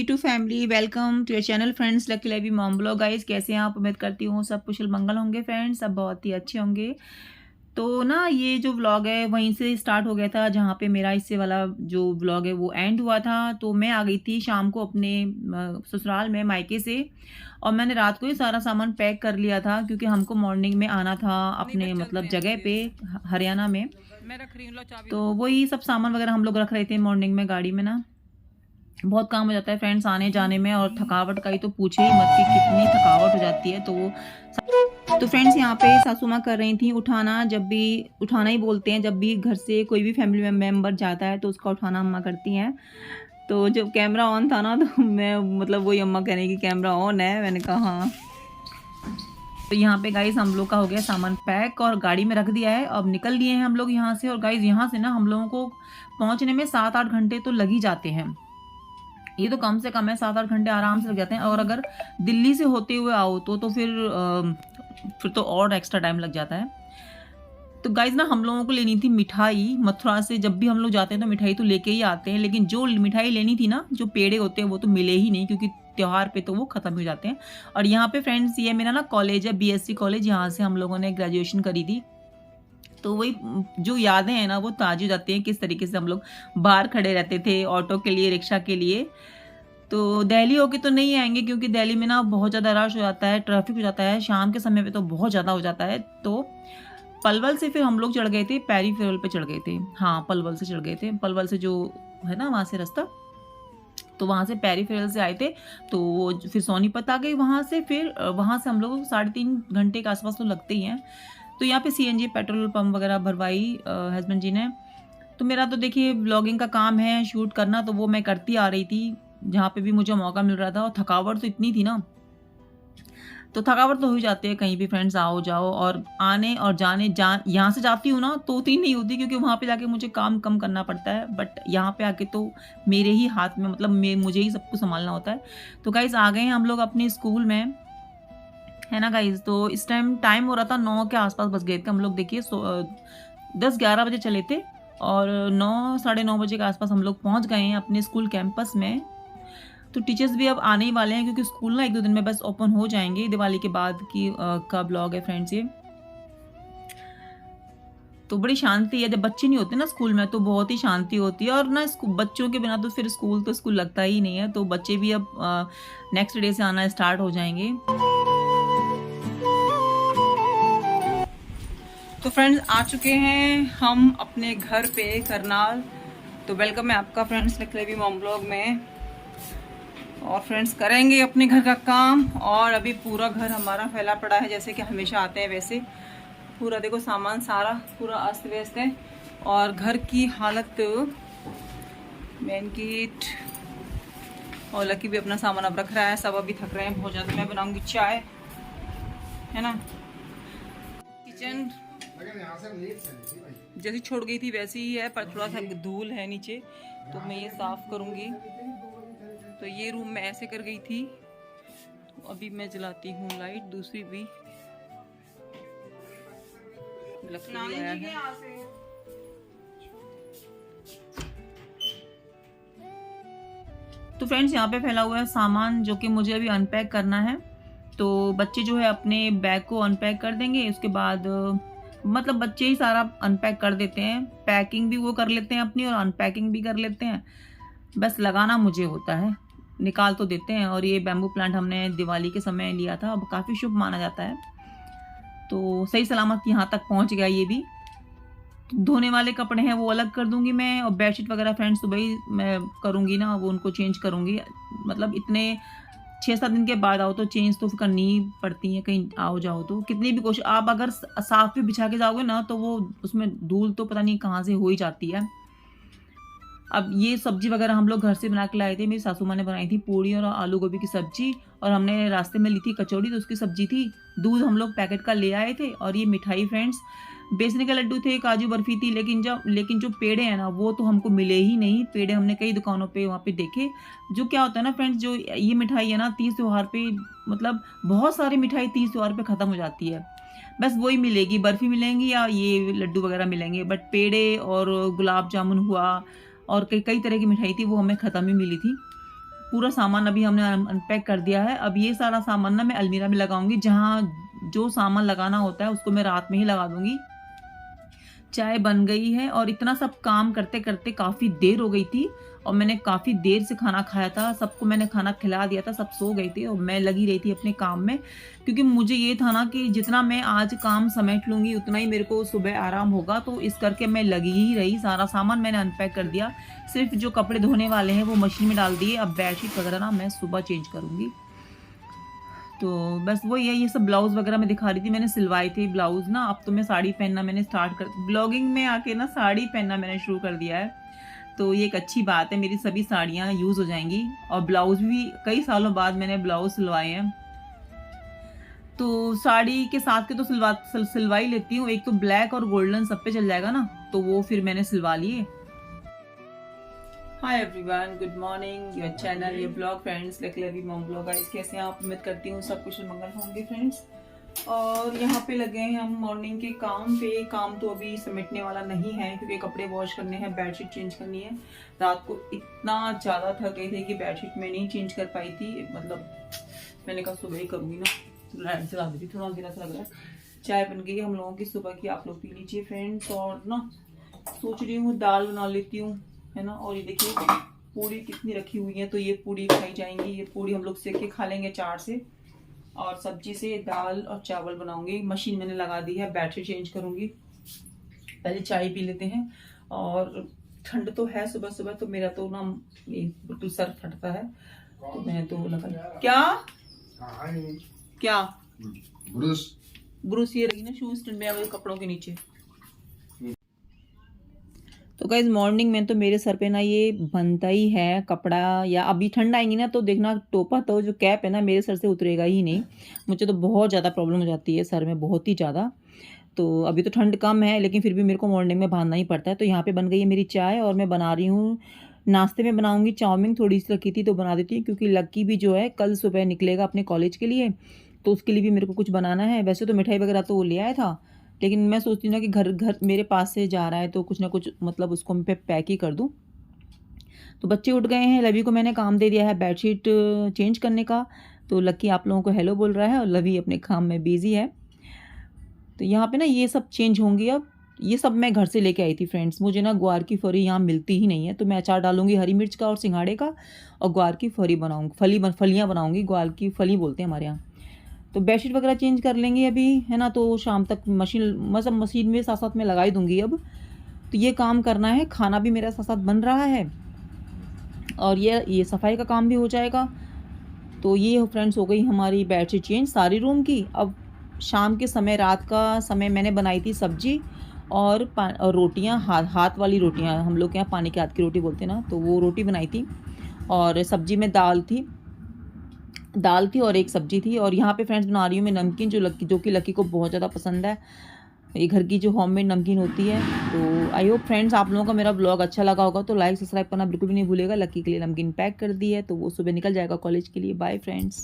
YouTube family, welcome to your channel friends lucky live mom blog. Guys कैसे हैं आप? उम्मीद करती हूँ सब कुशल मंगल होंगे फ्रेंड्स, सब बहुत ही अच्छे होंगे। तो ना ये जो व्लॉग है वहीं से स्टार्ट हो गया था जहाँ पे मेरा इससे वाला जो व्लॉग है वो एंड हुआ था। तो मैं आ गई थी शाम को अपने ससुराल में मायके से, और मैंने रात को ही सारा सामान पैक कर लिया था क्योंकि हमको मॉर्निंग में आना था अपने मतलब जगह पे हरियाणा में। मैं रख रही हूँ, लो चाबी तो दो। वही सब सामान वगैरह हम लोग रख रहे थे मॉर्निंग में गाड़ी में ना। बहुत काम हो जाता है फ्रेंड्स आने जाने में, और थकावट का ही तो पूछे ही मत कि कितनी थकावट हो जाती है। तो फ्रेंड्स यहाँ पे सासू माँ कर रही थी उठाना, जब भी उठाना ही बोलते हैं, जब भी घर से कोई भी फैमिली मेम्बर जाता है तो उसका उठाना अम्मा करती हैं। तो जब कैमरा ऑन था ना तो मैं मतलब वही अम्मा कह रही कि कैमरा ऑन है, मैंने कहा हाँ। तो यहाँ पे गाइस हम लोग का हो गया सामान पैक और गाड़ी में रख दिया है। अब निकल लिए हैं हम लोग यहाँ से, और गाइस यहाँ से ना हम लोगों को पहुँचने में 7-8 घंटे तो लग ही जाते हैं। ये तो कम से कम है, 7-8 घंटे आराम से लग जाते हैं। और अगर दिल्ली से होते हुए आओ तो फिर तो और एक्स्ट्रा टाइम लग जाता है। तो गाइज ना हम लोगों को लेनी थी मिठाई मथुरा से। जब भी हम लोग जाते हैं तो मिठाई तो लेके ही आते हैं, लेकिन जो मिठाई लेनी थी ना, जो पेड़े होते हैं वो तो मिले ही नहीं क्योंकि त्योहार पे तो वो खत्म हो जाते हैं। और यहाँ पे फ्रेंड्स ये मेरा ना कॉलेज है, बीएससी कॉलेज, यहाँ से हम लोगों ने ग्रेजुएशन करी थी। तो वही जो यादें हैं ना वो ताज़ी हो जाती हैं, किस तरीके से हम लोग बाहर खड़े रहते थे ऑटो के लिए, रिक्शा के लिए। तो दिल्ली होके तो नहीं आएंगे क्योंकि दिल्ली में ना बहुत ज़्यादा रश हो जाता है, ट्रैफिक हो जाता है, शाम के समय पे तो बहुत ज़्यादा हो जाता है। तो पलवल से फिर हम लोग चढ़ गए थे, पेरीफेरल पे चढ़ गए थे। हाँ, पलवल से चढ़ गए थे, पलवल से जो है ना वहाँ से रास्ता, तो वहाँ से पेरीफेरल से आए थे। तो वो फिर सोनीपत आ गए, वहाँ से फिर वहाँ से हम लोग 3.5 घंटे के आसपास तो लगते ही हैं। तो यहाँ पे सीएनजी पेट्रोल पंप वगैरह भरवाई हस्बैंड जी ने। तो मेरा तो देखिए ब्लॉगिंग का काम है, शूट करना, तो वो मैं करती आ रही थी जहाँ पे भी मुझे मौका मिल रहा था। और थकावट तो इतनी थी ना, तो थकावट तो हो ही जाती है कहीं भी फ्रेंड्स आओ जाओ। और आने और यहाँ से जाती हूँ ना तो उतनी नहीं होती क्योंकि वहाँ पे जाके मुझे काम कम करना पड़ता है, बट यहाँ पे आके तो मेरे ही हाथ में, मतलब मुझे ही सब कुछ संभालना होता है। तो गाइज आ गए हैं हम लोग अपने स्कूल में, है ना गाइज। तो इस टाइम हो रहा था 9 के आसपास बस गए थे हम लोग। देखिए 10-11 बजे चले थे और 9 साढ़े 9 बजे के आसपास हम लोग पहुँच गए हैं अपने स्कूल कैंपस में। तो टीचर्स भी अब आने ही वाले हैं क्योंकि स्कूल ना 1-2 दिन में बस ओपन हो जाएंगे, दिवाली के बाद की का ब्लॉग है फ्रेंड्स ये। तो बड़ी शांति है, जब बच्चे नहीं होते ना स्कूल में तो बहुत ही शांति होती है। और ना बच्चों के बिना तो फिर स्कूल लगता ही नहीं है। तो बच्चे भी अब नेक्स्ट डे से आना स्टार्ट हो जाएंगे। तो फ्रेंड्स आ चुके हैं हम अपने घर पे करनाल। तो वेलकम है आपका फ्रेंड्स लकी मॉम ब्लॉग में। और फ्रेंड्स करेंगे अपने घर का काम, और अभी पूरा घर हमारा फैला पड़ा है जैसे कि हमेशा आते हैं वैसे। पूरा देखो सामान सारा पूरा अस्त व्यस्त है, और घर की हालत, मेन गेट, और लकी भी अपना सामान अब रख रहा है। सब अभी थक रहे हैं बहुत ज़्यादा। मैं बनाऊंगी चाय, है ना। किचन जैसी छोड़ गई थी वैसी ही है, पर थोड़ा सा धूल है नीचे, तो मैं ये साफ करूंगी। तो ये रूम में ऐसे कर गई थी, तो अभी मैं जलाती हूँ लाइट दूसरी भी। आया है। तो फ्रेंड्स यहाँ पे फैला हुआ है सामान जो कि मुझे अभी अनपैक करना है। तो बच्चे जो है अपने बैग को अनपैक कर देंगे, उसके बाद मतलब बच्चे ही सारा अनपैक कर देते हैं, पैकिंग भी वो कर लेते हैं अपनी और अनपैकिंग भी कर लेते हैं। बस लगाना मुझे होता है, निकाल तो देते हैं। और ये बैम्बू प्लांट हमने दिवाली के समय लिया था, अब काफ़ी शुभ माना जाता है। तो सही सलामत यहाँ तक पहुँच गया ये भी। तो धोने वाले कपड़े हैं वो अलग कर दूंगी मैं, और बेडशीट वगैरह फ्रेंड्स सुबह ही मैं करूँगी ना, वो उनको चेंज करूँगी। मतलब इतने 6-7 दिन के बाद आओ तो चेंज तो करनी ही पड़ती है, कहीं आओ जाओ तो। कितनी भी कोशिश, आप अगर साफ भी बिछा के जाओगे ना तो वो उसमें धूल तो पता नहीं कहाँ से हो ही जाती है। अब ये सब्जी वगैरह हम लोग घर से बना के लाए थे, मेरी सासू माँ ने बनाई थी पूड़ी और आलू गोभी की सब्जी, और हमने रास्ते में ली थी कचौड़ी तो उसकी सब्जी थी। दूध हम लोग पैकेट का ले आए थे, और ये मिठाई फ्रेंड्स बेसन के लड्डू थे, काजू बर्फी थी, लेकिन जो पेड़े हैं ना वो तो हमको मिले ही नहीं। पेड़े हमने कई दुकानों पे वहाँ पे देखे। जो क्या होता है ना फ्रेंड्स, जो ये मिठाई है ना तीज त्योहार पे, मतलब बहुत सारी मिठाई तीज त्योहार पे ख़त्म हो जाती है, बस वही मिलेगी, बर्फ़ी मिलेंगी या ये लड्डू वगैरह मिलेंगे। बट पेड़े और गुलाब जामुन हुआ और कई कई तरह की मिठाई थी वो हमें ख़त्म ही मिली थी। पूरा सामान अभी हमने अनपैक कर दिया है। अब ये सारा सामान ना मैं अलमीरा में लगाऊंगी, जहाँ जो सामान लगाना होता है उसको मैं रात में ही लगा दूंगी। चाय बन गई है और इतना सब काम करते करते काफ़ी देर हो गई थी और मैंने काफ़ी देर से खाना खाया था। सबको मैंने खाना खिला दिया था, सब सो गए थे और मैं लगी रही थी अपने काम में, क्योंकि मुझे ये था ना कि जितना मैं आज काम समेट लूँगी उतना ही मेरे को सुबह आराम होगा। तो इस करके मैं लगी ही रही। सारा सामान मैंने अनपैक कर दिया, सिर्फ जो कपड़े धोने वाले हैं वो मशीन में डाल दिए। अब बेडशीट वगैरह ना मैं सुबह चेंज करूँगी। तो बस वही है, ये सब ब्लाउज़ वगैरह मैं दिखा रही थी, मैंने सिलवाए थे ब्लाउज़ ना। अब तो मैं साड़ी पहनना मैंने स्टार्ट कर, ब्लॉगिंग में आके ना साड़ी पहनना मैंने शुरू कर दिया है। तो ये एक अच्छी बात है, मेरी सभी साड़ियाँ यूज़ हो जाएंगी। और ब्लाउज़ भी कई सालों बाद मैंने ब्लाउज़ सिलवाए हैं। तो साड़ी के साथ के तो सिलवा ही लेती हूँ। एक तो ब्लैक और गोल्डन सब पे चल जाएगा ना, तो वो फिर मैंने सिलवा लिए। Hi everyone, good morning. Your channel, your blog friends, lucky mom blog. Guys कैसे हैं आप? उम्मीद करती हूँ सब कुछ मंगल होंगे फ्रेंड्स। और यहाँ पे लगे हैं हम मॉर्निंग के काम पे। काम तो अभी समेटने वाला नहीं है, क्योंकि कपड़े वॉश करने हैं, बेडशीट चेंज करनी है। रात को इतना ज़्यादा थक गई थी कि बेडशीट में नहीं चेंज कर पाई थी। मतलब मैंने कहा सुबह ही करूँगी ना, लाइट जला दी थी, थोड़ा अंधेरा सा लग रहा है। चाय बन गई हम लोगों की सुबह की, आप लोग पी लीजिए फ्रेंड्स। और ना सोच रही हूँ दाल बना लेती हूँ, है ना। और ये देखिए पूड़ी कितनी रखी हुई है, तो ये पूड़ी खाई जाएंगी। ये पूड़ी हम लोग सेक के खा लेंगे चार से। और सब्जी से दाल और चावल बनाऊंगी। मशीन मैंने लगा दी है, बैटरी चेंज करूंगी। पहले चाय पी लेते हैं। और ठंड तो है सुबह सुबह, तो मेरा तो ना बिल्कुल सर फटता है। तो मैं तो लगा क्या ब्रूस ये रही ना शूज स्टैंड में कपड़ों के नीचे। तो गाइज मॉर्निंग में तो मेरे सर पे ना ये बनता ही है कपड़ा, या अभी ठंड आएंगी ना तो देखना टोपा तो जो कैप है ना मेरे सर से उतरेगा ही नहीं। मुझे तो बहुत ज़्यादा प्रॉब्लम हो जाती है सर में, बहुत ही ज़्यादा। तो अभी तो ठंड कम है, लेकिन फिर भी मेरे को मॉर्निंग में बांधना ही पड़ता है। तो यहाँ पे बन गई है मेरी चाय और मैं बना रही हूँ नाश्ते में बनाऊँगी चाउमीन। थोड़ी सी रखी थी तो बना देती हूँ, क्योंकि लक्की भी जो है कल सुबह निकलेगा अपने कॉलेज के लिए, तो उसके लिए भी मेरे को कुछ बनाना है। वैसे तो मिठाई वगैरह तो वो ले आया था, लेकिन मैं सोचती हूँ ना कि घर घर मेरे पास से जा रहा है तो कुछ ना कुछ मतलब उसको मैं पैक ही कर दूँ। तो बच्चे उठ गए हैं, लवी को मैंने काम दे दिया है बेडशीट चेंज करने का। तो लक्की आप लोगों को हेलो बोल रहा है और लवी अपने काम में बिजी है। तो यहाँ पे ना ये सब चेंज होंगी अब। ये सब मैं घर से लेके आई थी फ्रेंड्स। मुझे ना ग्वार की फली यहाँ मिलती ही नहीं है, तो मैं अचार डालूंगी हरी मिर्च का और सिंघाड़े का, और ग्वार की फली बनाऊँगी, फलियाँ बनाऊँगी। ग्वार की फली बोलते हैं हमारे यहाँ। तो बेडशीट वगैरह चेंज कर लेंगे अभी, है ना। तो शाम तक मशीन मतलब मशीन में साथ साथ में लगा ही दूंगी अब। तो ये काम करना है, खाना भी मेरा साथ साथ बन रहा है और ये सफाई का काम भी हो जाएगा। तो ये फ्रेंड्स हो गई हमारी बेडशीट चेंज सारी रूम की। अब शाम के समय, रात का समय, मैंने बनाई थी सब्जी और रोटियाँ, हाथ वाली रोटियाँ, हम लोग के यहाँ पानी के हाथ की रोटी बोलते हैं ना, तो वो रोटी बनाई थी। और सब्जी में दाल थी और एक सब्जी थी। और यहाँ पे फ्रेंड्स बना रही हूँ मैं नमकीन, जो कि लकी को बहुत ज़्यादा पसंद है। ये घर की जो होममेड नमकीन होती है। तो आई होप फ्रेंड्स आप लोगों का मेरा ब्लॉग अच्छा लगा होगा, तो लाइक सब्सक्राइब करना बिल्कुल भी नहीं भूलेगा। लकी के लिए नमकीन पैक कर दी है, तो वो सुबह निकल जाएगा कॉलेज के लिए। Bye friends.